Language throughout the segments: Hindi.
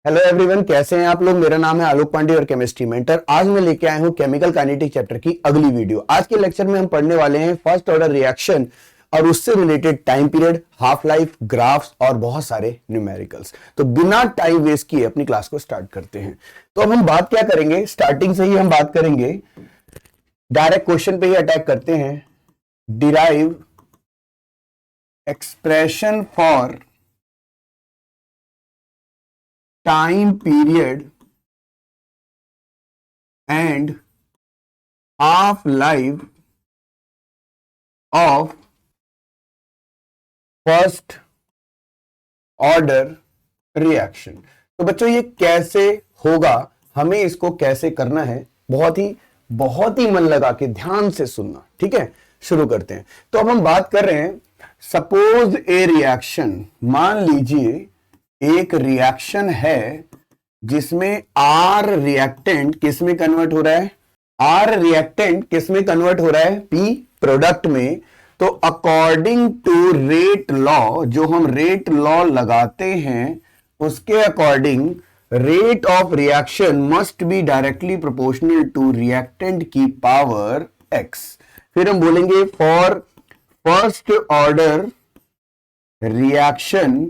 हेलो एवरीवन, कैसे हैं आप लोग। मेरा नाम है आलोक पांडे और केमिस्ट्री मेंटर। आज मैं लेके आया हूं केमिकल काइनेटिक चैप्टर की अगली वीडियो। आज के लेक्चर में हम पढ़ने वाले हैं फर्स्ट ऑर्डर रिएक्शन और उससे related time period, half life, graphs और बहुत सारे न्यूमेरिकल्स। तो बिना टाइम वेस्ट किए अपनी क्लास को स्टार्ट करते हैं। तो अब हम बात क्या करेंगे, स्टार्टिंग से ही हम बात करेंगे, डायरेक्ट क्वेश्चन पे ही अटैक करते हैं। Derive expression for time period and half life of first order reaction। तो बच्चों ये कैसे होगा, हमें इसको कैसे करना है, बहुत ही मन लगा के ध्यान से सुनना, ठीक है। शुरू करते हैं। तो अब हम बात कर रहे हैं, सपोज ए रिएक्शन, मान लीजिए एक रिएक्शन है जिसमें आर रिएक्टेंट किस में कन्वर्ट हो रहा है, आर रिएक्टेंट किस में कन्वर्ट हो रहा है, पी प्रोडक्ट में। तो अकॉर्डिंग टू रेट लॉ, जो हम रेट लॉ लगाते हैं उसके according rate of reaction must be directly proportional to reactant की पावर एक्स। फिर हम बोलेंगे for first order reaction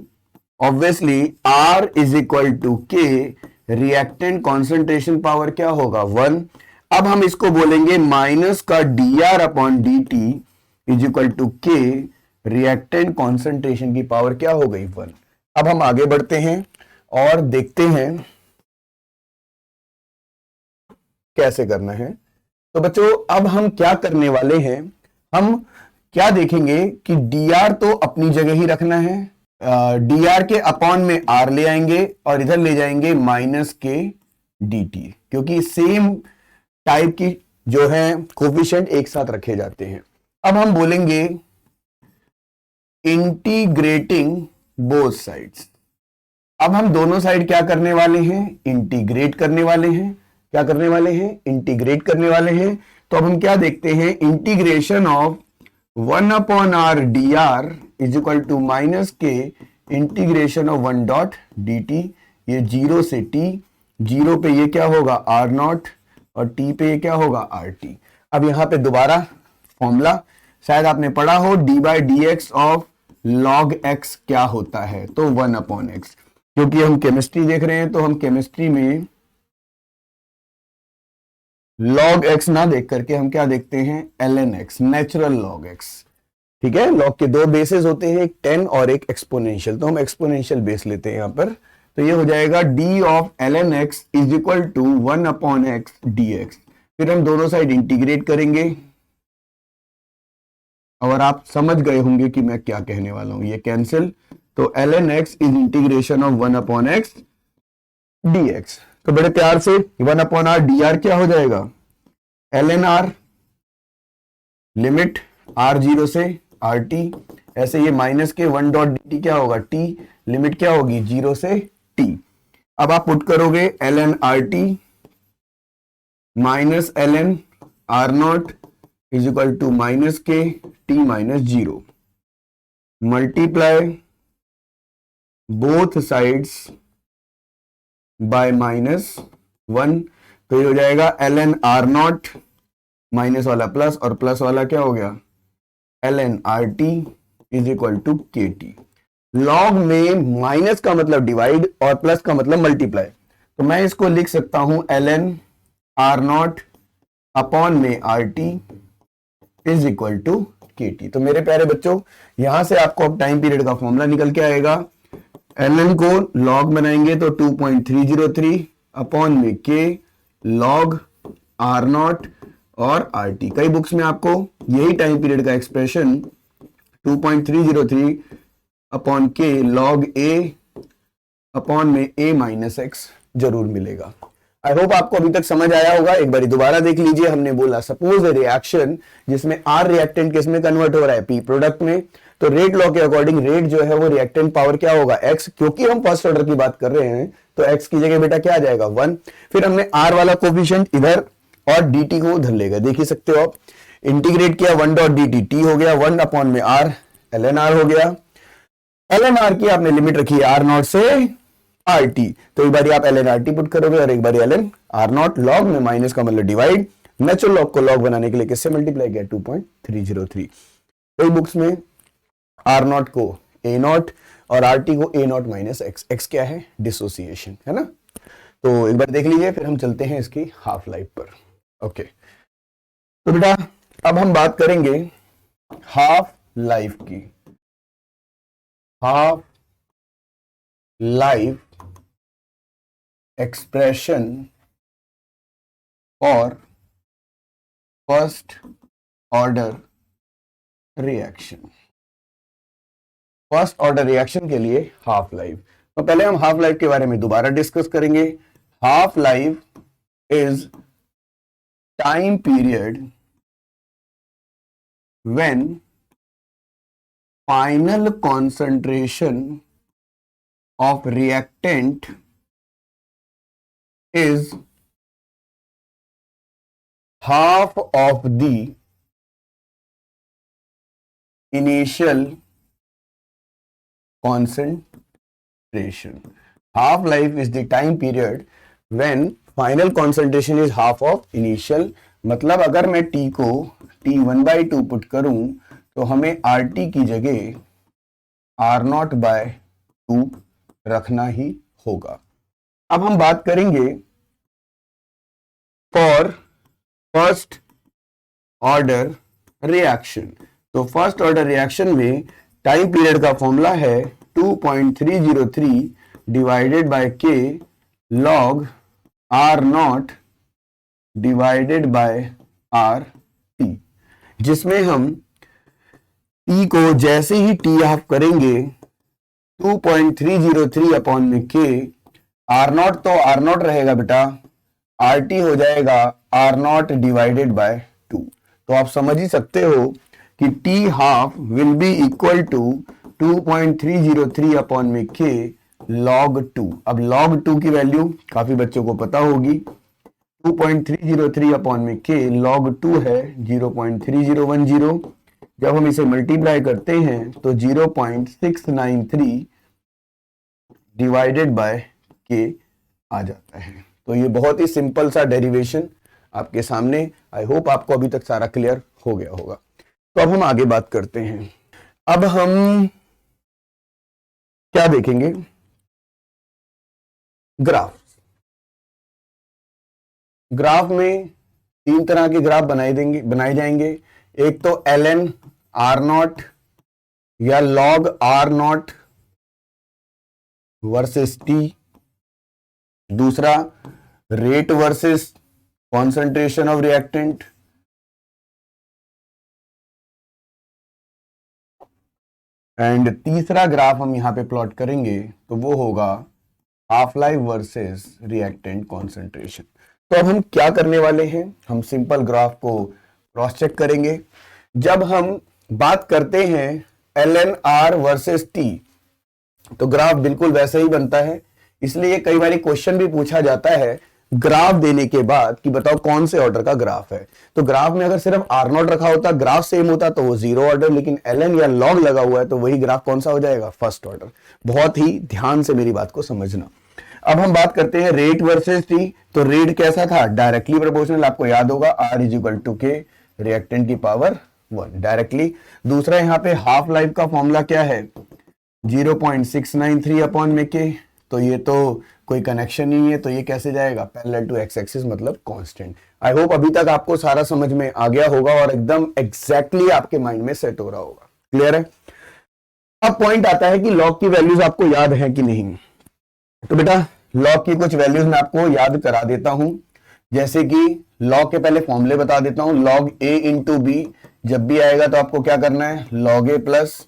obviously R is equal to k, reactant concentration power क्या होगा 1। अब हम इसको बोलेंगे माइनस का dr upon dt is equal to k, reactant concentration की पावर क्या हो गई 1। अब हम आगे बढ़ते हैं और देखते हैं कैसे करना है। तो बच्चों अब हम क्या करने वाले हैं, हम क्या देखेंगे कि dr तो अपनी जगह ही रखना है, dr के अपॉन में r ले आएंगे और इधर ले जाएंगे माइनस के dt, क्योंकि सेम टाइप की जो है कोफिशिएंट एक साथ रखे जाते हैं। अब हम बोलेंगे इंटीग्रेटिंग बोथ साइड्स। अब हम दोनों साइड क्या करने वाले हैं, इंटीग्रेट करने वाले हैं। क्या करने वाले हैं, इंटीग्रेट करने वाले हैं। तो अब हम क्या देखते हैं, integration of 1 upon R D R is equal to minus K integration of 1 dot D T. ये 0 से t, 0 पे ये क्या होगा आर नॉट और t पे ये क्या होगा आर टी। अब यहां पे दोबारा फॉर्मूला शायद आपने पढ़ा हो, D by D x of log x क्या होता है, तो 1 अपॉन एक्स। क्योंकि हम केमिस्ट्री देख रहे हैं तो हम केमिस्ट्री में लॉग एक्स ना देख करके हम क्या देखते हैं, L N X, natural log x. ठीक है, लॉग के दो बेसेस होते हैं, एक 10 और एक एक्सपोनेंशियल, तो हम एक्सपोनेंशियल बेस लेते हैं यहां पर। तो ये हो जाएगा D of L N X is equal to 1 upon x D x. फिर हम दोनों साइड इंटीग्रेट करेंगे और आप समझ गए होंगे कि मैं क्या कहने वाला हूं, ये कैंसिल। तो L N X is integration of 1 upon x D x. तो बड़े प्यार से 1 अपॉन आर डी आर क्या हो जाएगा, L N R, limit R 0 से आर टी। ऐसे ये माइनस के 1 डॉट डी टी क्या होगा टी, लिमिट क्या होगी 0 से टी। अब आप पुट करोगे L N R T minus L N R not is equal to minus K T minus 0, multiply both sides by minus 1। तो ये हो जाएगा L N R not, minus वाला प्लस और प्लस वाला क्या हो गया L N R T is equal to K T. Log में माइनस का मतलब डिवाइड और प्लस का मतलब मल्टीप्लाई, तो मैं इसको लिख सकता हूं L N R not upon में R T is equal to K T. तो मेरे प्यारे बच्चों, यहां से आपको अब टाइम पीरियड का फॉर्मूला निकल के आएगा। एल एन को लॉग बनाएंगे तो 2.303 अपॉन में के लॉग आर नॉट और आर टी। कई बुक्स में आपको यही टाइम पीरियड का एक्सप्रेशन 2.303 अपॉन के लॉग ए अपॉन में ए माइनस एक्स जरूर मिलेगा। आई होप आपको अभी तक समझ आया होगा। एक बार दोबारा देख लीजिए। हमने बोला सपोज ए रिएक्शन जिसमें आर रिएक्टेंट किस में कन्वर्ट हो रहा है, पी प्रोडक्ट में। तो रेट लॉ के अकॉर्डिंग रेट जो है वो रिएक्टेंट पावर क्या होगा एक्स, क्योंकि हम फर्स्ट ऑर्डर की बात कर रहे हैं तो एक्स की जगह बेटा क्या आ जाएगा 1। फिर हमने आर वाला कोफिशिएंट इधर और dt को उधर लेगा, देख ही सकते हो आप। इंटीग्रेट किया 1 डॉट dt, t हो गया 1 अपॉन में r, ln r हो गया। ln r की आपने लिमिट रखी है r नॉट से आर टी। तो एक बार आप L N R T put करोगे और एक बार L N R not, log में माइनस का मतलब डिवाइड, नेचुरल लॉग को लॉग बनाने के लिए किससे मल्टीप्लाई किया 2.303। कई बुक्स में आर नॉट को ए नॉट और आर टी को ए नॉट माइनस एक्स, एक्स क्या है डिसोसिएशन, है ना। तो एक बार देख लीजिए, फिर हम चलते हैं इसकी हाफ लाइफ पर। ओके तो बेटा अब हम बात करेंगे हाफ लाइफ की। हाफ लाइफ एक्सप्रेशन और first order reaction. First order reaction के लिए हाफ लाइफ, तो पहले हम हाफ लाइफ के बारे में दोबारा डिस्कस करेंगे। Half life is time period when final concentration of reactant is half of the initial concentration. Half life is the time period when final concentration is half of initial, मतलब अगर मैं T को T1/2 पुट करूं तो हमें RT की जगह R0/2 रखना ही होगा। अब हम बात करेंगे फॉर फर्स्ट ऑर्डर रिएक्शन। तो फर्स्ट ऑर्डर रिएक्शन में टाइम पीरियड का फॉर्मूला है 2.303 डिवाइडेड बाय के log R0 divided by RT, जिसमें हम T को जैसे ही T हाफ करेंगे 2.303 अपॉन में के, R0 तो R0 रहेगा बेटा, RT हो जाएगा R0 डिवाइडेड बाय 2। तो आप समझ ही सकते हो कि T half will be equal to 2.303 upon में के log 2। अब log 2 की वैल्यू काफी बच्चों को पता होगी, 2.303 अपॉन में के log 2 है 0.3010। जब हम इसे मल्टीप्लाई करते हैं तो 0.693 डिवाइडेड बाय के आ जाता है। तो ये बहुत ही सिंपल सा डेरिवेशन आपके सामने, आई होप आपको अभी तक सारा क्लियर हो गया होगा। तो अब हम आगे बात करते हैं। अब हम क्या देखेंगे, ग्राफ। ग्राफ में तीन तरह के ग्राफ बनाए जाएंगे। एक तो ln R0 या log R0 वर्सेस T, दूसरा rate versus concentration of reactant, and तीसरा ग्राफ हम यहां पे प्लॉट करेंगे तो वो होगा half life versus reactant concentration. तो अब हम क्या करने वाले हैं, हम सिंपल ग्राफ को क्रॉस चेक करेंगे। जब हम बात करते हैं ln R वर्सेस T तो ग्राफ बिल्कुल वैसे ही बनता है। इसलिए कई बार क्वेश्चन भी पूछा जाता है ग्राफ देने के बाद कि बताओ कौन से ऑर्डर का ग्राफ है। तो ग्राफ में अगर सिर्फ R0 रखा होता, ग्राफ सेम होता तो वो जीरो ऑर्डर, लेकिन ln या log लगा हुआ है तो वही ग्राफ कौन सा हो जाएगा, फर्स्ट ऑर्डर। बहुत ही ध्यान से मेरी बात को समझना। अब हम बात करते हैं रेट वर्सेस T। तो रेट कैसा था, डायरेक्टली प्रोपोर्शनल, आपको याद होगा R is to k reactant की पावर 1 डायरेक्टली। दूसरा यहाँ पे हाफ लाइफ का फॉर्मूला क्या है 0.693 अपॉन में के, तो ये तो कोई कनेक्शन नहीं है, तो ये कैसे जाएगा पैरेलल टू एक्स एक्सिस मतलब कांस्टेंट। आई होप अभी तक आपको सारा समझ में आ गया होगा और एकदम एग्जैक्टली आपके माइंड में सेट हो रहा होगा। क्लियर है। अब पॉइंट आता है कि लॉग की वैल्यूज आपको याद है कि नहीं। तो बेटा लॉग की कुछ वैल्यूज मैं आपको याद करा देता हूं, जैसे कि लॉग के पहले फॉर्मूले बता देता हूं। लॉग ए इंटू बी जब भी आएगा तो आपको क्या करना है, log A plus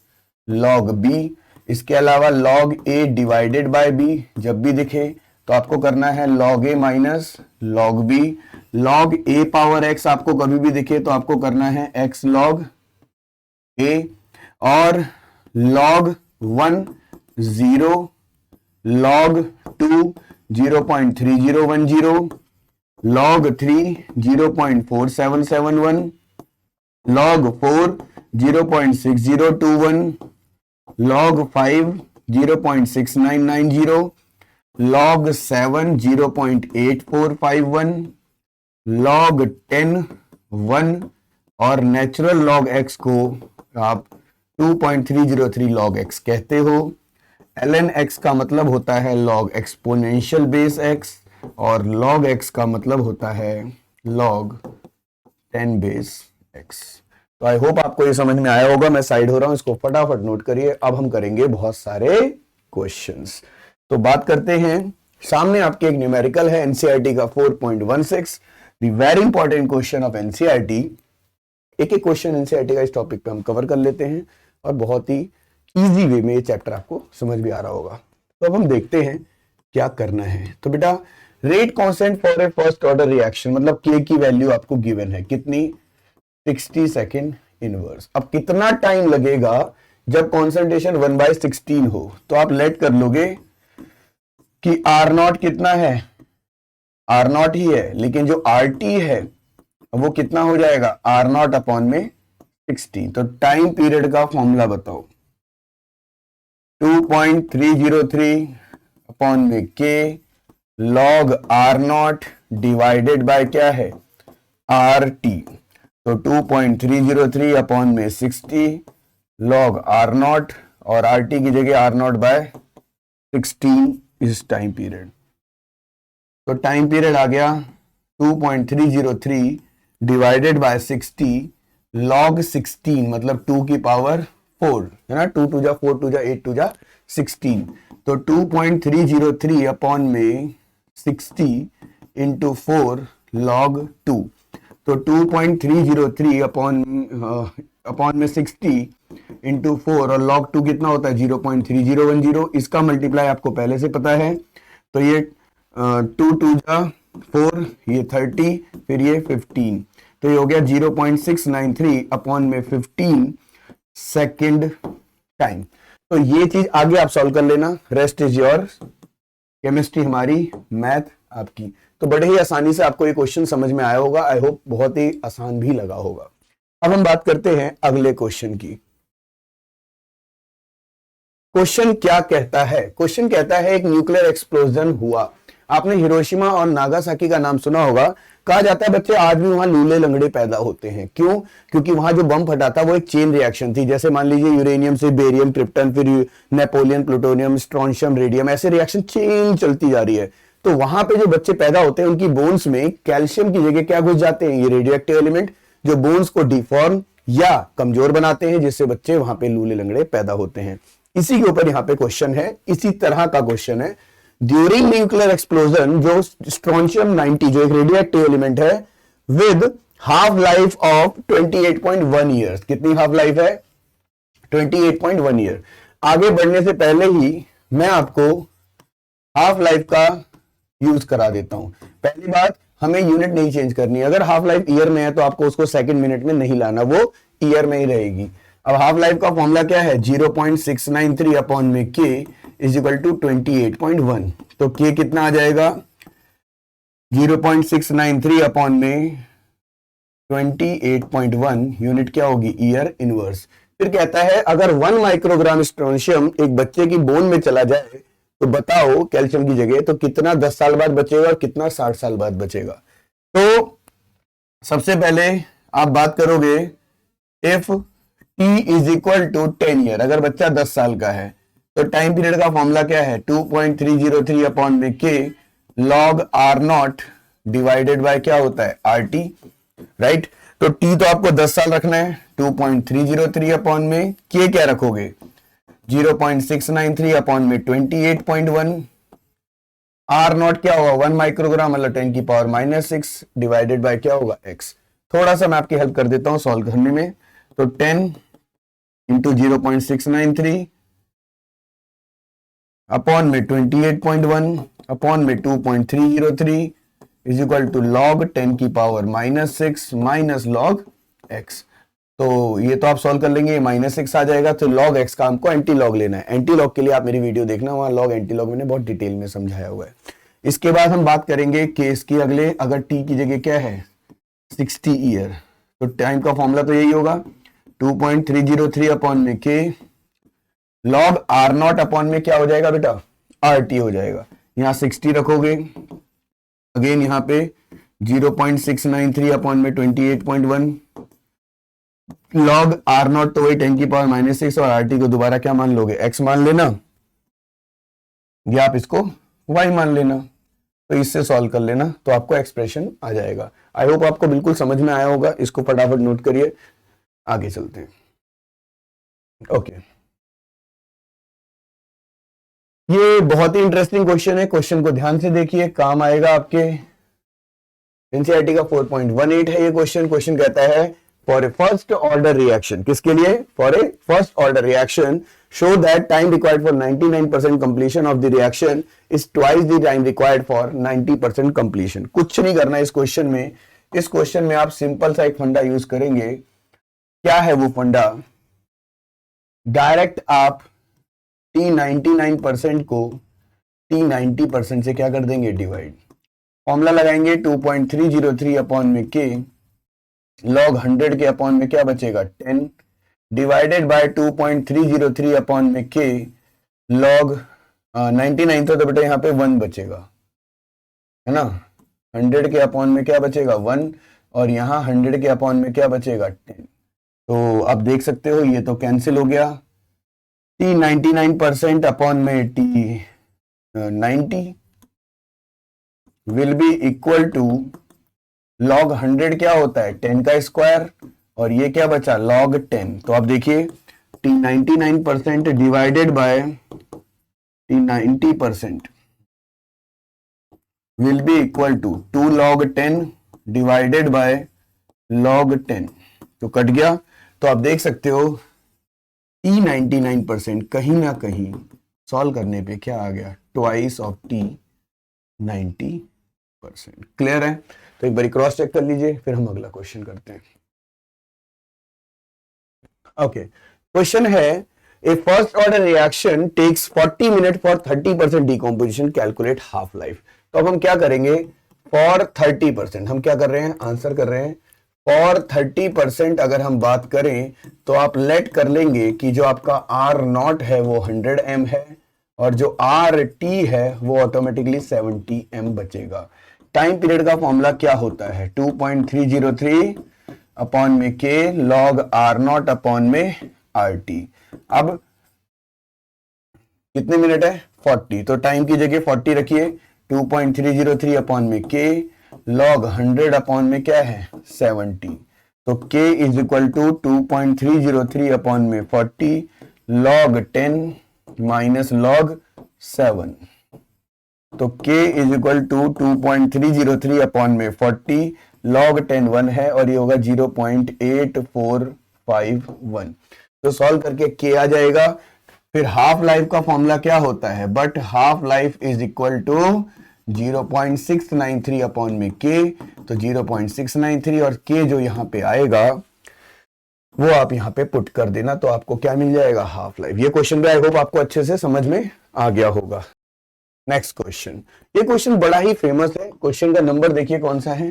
log B. इसके अलावा log A divided by B जब भी दिखे तो आपको करना है log A minus log B. Log A power x आपको कभी भी दिखे तो आपको करना है एक्स लॉग ए। और log 1 0, log 2 0.3010, log 3 0.4771, log 4 0.6021, log 5 0.6990, log 7 0.8451, log 10 1 और नेचुरल log x को आप 2.303 log x कहते हो। ln x का मतलब होता है log एक्सपोनेंशियल बेस x और log x का मतलब होता है log 10 बेस x। तो आई होप आपको ये समझ में आया होगा। मैं साइड हो रहा हूं, इसको फटाफट नोट करिए। अब हम करेंगे बहुत सारे क्वेश्चंस। तो बात करते हैं, सामने आपके एक न्यूमेरिकल है एनसीईआरटी का 4.16, the very important question of NCERT. एक एक क्वेश्चन एनसीईआरटी का इस टॉपिक पे हम कवर कर लेते हैं और बहुत ही इजी वे में ये चैप्टर आपको समझ भी आ रहा होगा। तो अब हम देखते हैं क्या करना है। तो बेटा rate constant for a first order reaction, मतलब के की वैल्यू आपको गिवन है कितनी, 60 सेकेंड इनवर्स। अब कितना टाइम लगेगा जब कॉन्सेंट्रेशन 1/16 हो, तो आप लेट कर लोगे कि आर नॉट कितना है, आर नॉट ही है, लेकिन जो आर टी है वो कितना हो जाएगा, आर नॉट अपॉन में 60। तो टाइम पीरियड का फॉर्मूला बताओ, 2.303 अपॉन में के log are not divided by क्या है, आर टी। तो 2.303 अपॉन में 60 लॉग आर नॉट और आर टी की जगह आर नॉट बाय 16 इस टाइम पीरियड। तो टाइम पीरियड आ गया 2.303 डिवाइडेड बाय 60 लॉग 16, मतलब 2 की पावर 4 है ना, 2 2 जा 4 2 जा 8 2 जा 16। तो 2.303 अपॉन में 60 इंटू 4 लॉग 2। तो 2.303 अपॉन में 60 इंटू 4 और लॉग 2 कितना होता है 0.3010। इसका मल्टीप्लाई आपको पहले से पता है। तो ये 2 2 जा 4, ये 30, फिर ये 15, तो ये हो गया 0.693 अपॉन में 15 सेकेंड टाइम। तो ये चीज आगे आप सॉल्व कर लेना, रेस्ट इज योर, केमिस्ट्री हमारी, मैथ आपकी। तो बड़े ही आसानी से आपको ये क्वेश्चन समझ में आया होगा। आई होप बहुत ही आसान भी लगा होगा। अब हम बात करते हैं अगले क्वेश्चन की। क्वेश्चन क्या कहता है, क्वेश्चन कहता है एक न्यूक्लियर एक्सप्लोजन हुआ। आपने हिरोशिमा और नागासाकी का नाम सुना होगा। कहा जाता है बच्चे आज भी वहां लूले लंगड़े पैदा होते हैं। क्यों? क्योंकि वहां जो बम फटा था वो एक चेन रिएक्शन थी। जैसे मान लीजिए यूरेनियम से बेरियम, क्रिप्टन, फिर नेपोलियन, प्लूटोनियम, स्ट्रोंशियम, रेडियम, ऐसे रिएक्शन चेन चलती जा रही है। तो वहां पे जो बच्चे पैदा होते हैं उनकी बोन्स में कैल्शियम की जगह क्या घुस जाते हैं, ये रेडियोएक्टिव एलिमेंट, जो बोन्स को डिफॉर्म या कमजोर बनाते हैं, जिससे बच्चे वहां पे लूले लंगड़े पैदा होते हैं। इसी के ऊपर यहाँ पे क्वेश्चन है, इसी तरह का क्वेश्चन है। ड्यूरिंग न्यूक्लियर एक्सप्लोजन जो स्ट्रोंशियम 90 जो एक रेडियोएक्टिव एलिमेंट है with half life of 28.1 years, कितनी हाफ लाइफ है 28.1 ईयर। आगे बढ़ने से पहले ही मैं आपको हाफ लाइफ का यूज करा देता हूं। पहली बात, हमें यूनिट नहीं चेंज करनी। अगर हाफ लाइफ ईयर में है तो आपको उसको सेकंड मिनट में नहीं लाना, वो ईयर में ही रहेगी। अब हाफ लाइफ का फॉर्मूला क्या है, 0.693 अपॉन में के इज इक्वल टू 28.1। तो के कितना आ जाएगा 0.693 अपॉन में 28.1, यूनिट क्या होगी, ईयर इनवर्स। फिर कहता है अगर 1 माइक्रोग्राम स्ट्रोंशियम एक बच्चे की बोन में चला जाए तो बताओ कैल्शियम की जगह तो कितना 10 साल बाद बचेगा और कितना 60 साल बाद बचेगा। तो सबसे पहले आप बात करोगे if t is equal to 10 year, अगर बच्चा 10 साल का है तो टाइम पीरियड का फॉर्मूला क्या है 2.303 अपॉन में के log are not divided by क्या होता है आर टी, राइट। तो t तो आपको 10 साल रखना है, 2.303 अपॉन में के क्या रखोगे 0.693 अपॉन में 28.1, आर नॉट क्या होगा 1 माइक्रोग्राम मतलब 10 की पावर -6 डिवाइडेड बाय क्या होगा x। थोड़ा सा मैं आपकी हेल्प कर देता हूं सॉल्व करने में। तो 10 इंटू 0.693 अपॉन में 28.1 अपॉन में 2.303 इज इक्वल टू लॉग 10 की पावर -6 माइनस लॉग x। तो ये तो आप सॉल्व कर लेंगे, -6 आ जाएगा। तो लॉग x का हमको एंटी लॉग लेना है। एंटी लॉग के लिए आप मेरी वीडियो देखना, वहां लॉग एंटी लॉग मैंने बहुत डिटेल में समझाया हुआ है। इसके बाद हम बात करेंगे केस की अगले, अगर t की जगह क्या है 60 ईयर, तो टाइम का फॉर्मूला तो यही होगा 2.303 अपॉन में के लॉग आर नॉट अपॉन में क्या हो जाएगा बेटा आर टी हो जाएगा। यहाँ 60 रखोगे, अगेन यहाँ पे 0.693 अपॉन में 28.1 लॉग आर नॉट, तो वही 10 की पावर -6 और आर टी को दोबारा क्या मान लोगे, x मान लेना या आप इसको y मान लेना, तो इससे सॉल्व कर लेना तो आपको एक्सप्रेशन आ जाएगा। आई होप आपको बिल्कुल समझ में आया होगा, इसको फटाफट नोट करिए, आगे चलते हैं। ओके, ये बहुत ही इंटरेस्टिंग क्वेश्चन है, क्वेश्चन को ध्यान से देखिए, काम आएगा आपके। एनसीईआरटी का 4.18 है ये क्वेश्चन। क्वेश्चन कहता है for a first order reaction, किसके लिए, for a first order reaction show that time required for 99% completion of the reaction is twice the time required for 90% completion. कुछ नहीं करना इस क्वेश्चन में। इस क्वेश्चन में आप सिंपल सा एक फंडा यूज करेंगे। क्या है वो फंडा, डायरेक्ट आप T99% को T90% से क्या कर देंगे, डिवाइड। फॉर्मूला लगाएंगे 2.303 अपॉन में k लॉग 100 के अपॉन में क्या बचेगा 10 डिवाइडेड बाय 2.303 अपॉन में k लॉग 99 तो बेटा यहाँ पे 1 बचेगा, है ना। 100 के अपॉन में क्या बचेगा 1 और यहाँ 100 के अपॉन में क्या बचेगा 10। तो आप देख सकते हो ये तो कैंसिल हो गया। T99% अपॉन में T90 will be equal to log 100 क्या होता है 10 का स्क्वायर और ये क्या बचा लॉग 10। तो आप देखिए T99% divided by T90% will be equal to 2 log 10 divided by log 10। तो कट गया। तो आप देख सकते हो T99% कहीं ना कहीं सॉल्व करने पे क्या आ गया, ट्वाइस ऑफ T90%। क्लियर है। तो एक बार क्रॉस चेक कर लीजिए, फिर हम अगला क्वेश्चन करते हैं। ओके, क्वेश्चन है a first order reaction takes 40 minute for 30% decomposition, calculate half life. तो अब हम क्या करेंगे, फॉर 30% हम क्या कर रहे हैं, आंसर कर रहे हैं। फॉर 30% अगर हम बात करें तो आप लेट कर लेंगे कि जो आपका आर नॉट है वो 100 m है और जो आर टी है वो ऑटोमेटिकली 70 m बचेगा। टाइम पीरियड का फॉर्मूला क्या होता है 2.303 अपॉन में के लॉग आर नॉट अपॉन में आर टी। अब कितने मिनट है 40, तो टाइम की जगह 40 रखिए। 2.303 अपॉन में के लॉग 100 अपॉन में क्या है 70। तो k is equal to 2.303 upon में 40 लॉग 10 माइनस लॉग 7। तो k is equal to 2.303 upon में 40 लॉग 10 1 है और ये होगा 0.8451। तो सॉल्व करके k आ जाएगा। फिर हाफ लाइफ का फॉर्मूला क्या होता है, but half life is equal to 0.693 upon में k। तो 0.693 और k जो यहां पे आएगा वो आप यहां पे पुट कर देना, तो आपको क्या मिल जाएगा हाफ लाइफ। ये क्वेश्चन भी आई होप आपको अच्छे से समझ में आ गया होगा। नेक्स्ट क्वेश्चन, ये क्वेश्चन बड़ा ही फेमस है। क्वेश्चन का नंबर देखिए कौन सा है,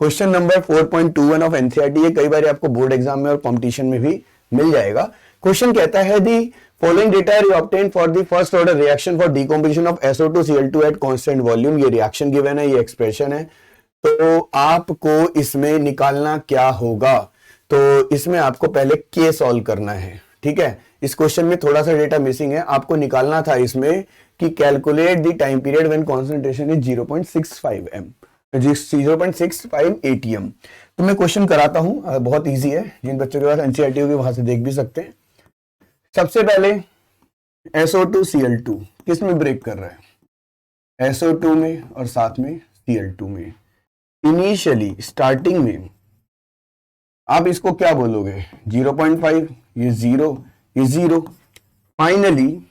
क्वेश्चन नंबर 4.21 ऑफ एनसीईआरटी। ये कई बार आपको बोर्ड एग्जाम में और कॉम्पिटिशन में भी मिल जाएगा। क्वेश्चन कहता है the following data are obtain for the first order reaction for decomposition of SO2Cl2 at constant volume. ये रिएक्शन गिवन है, ये एक्सप्रेशन है। तो आपको इसमें निकालना क्या होगा, तो इसमें आपको पहले के सॉल्व करना है, ठीक है। इस क्वेश्चन में थोड़ा सा डेटा मिसिंग है। आपको निकालना था इसमें कि calculate the time period when concentration is 0.65 m 0.65 atm। तो मैं क्वेश्चन कराता हूं, बहुत इजी है। जिन बच्चों के पास एनसीईआरटी होगी वहां से देख भी सकते हैं। सबसे पहले SO2Cl2 किस में ब्रेक कर रहा है, SO2 में और साथ में Cl2 में। इनिशियली स्टार्टिंग में आप इसको क्या बोलोगे 0.5, ये 0, ये 0। फाइनली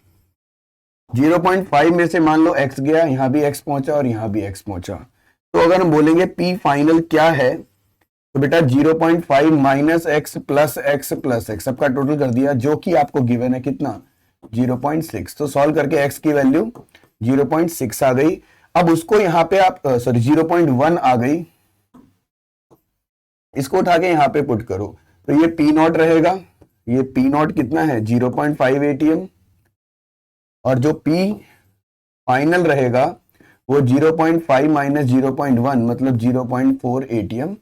0.5 में से मान लो x गया, यहां भी x पहुंचा और यहां भी x पहुंचा। तो अगर हम बोलेंगे P फाइनल क्या है, तो बेटा 0.5 minus x plus x plus x सबका टोटल कर दिया, जो कि आपको गिवन है कितना 0.6। तो सॉल्व करके x की वैल्यू 0.6 आ गई। अब उसको यहां पे आप 0.1 आ गई, इसको उठा के यहां पे पुट करो तो ये P नॉट रहेगा। ये P नॉट कितना है 0.5 atm और जो P फाइनल रहेगा वो 0.5 माइनस 0.1 मतलब 0.4 ATM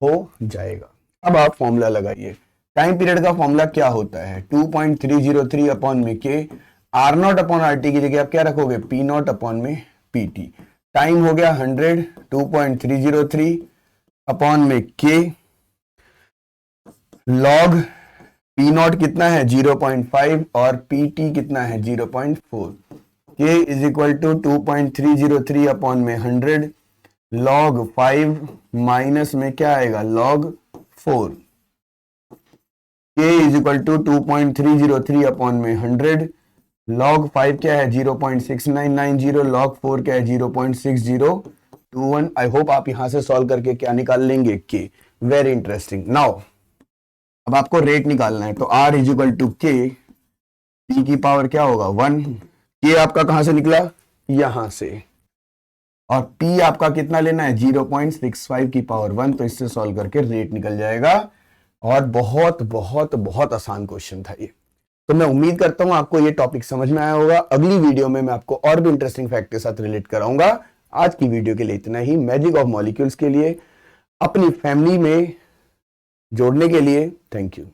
हो जाएगा। अब आप फॉर्मूला लगाइए। टाइम पीरियड का फॉर्मूला क्या होता है? 2.303 अपॉन में k, R not upon R T की जगह आप क्या रखोगे? पी नॉट अपॉन में पी टी। टाइम हो गया 100, 2.303 अपॉन में के, लॉग पी नॉट कितना है? 0.5 और पी टी कितना है? 0.4। के इज इक्वल टू 2.303 अपॉन में 100 लॉग 5 माइनस में क्या आएगा? लॉग 4। के इज इक्वल टू 2.303 अपॉन में 100 लॉग 5 क्या है? 0.6990 लॉग 4 क्या है? 0.6021। आई होप आप यहां से सॉल्व करके क्या निकाल लेंगे? के। Very interesting. नाउ अब आपको रेट निकालना है, तो R इज इक्वल टू के, पी की पावर क्या होगा? 1। के आपका कहां से निकला? यहां से। और P आपका कितना लेना है? 0.65 की पावर 1। तो इससे सॉल्व करके रेट निकल जाएगा। और बहुत बहुत बहुत आसान क्वेश्चन था ये। तो मैं उम्मीद करता हूं आपको ये टॉपिक समझ में आया होगा। अगली वीडियो में मैं आपको और भी इंटरेस्टिंग फैक्ट के साथ रिलेट कराऊंगा। आज की वीडियो के लिए इतना ही। मैजिक ऑफ मॉलिक्यूल्स के लिए अपनी फैमिली में जोड़ने के लिए थैंक यू।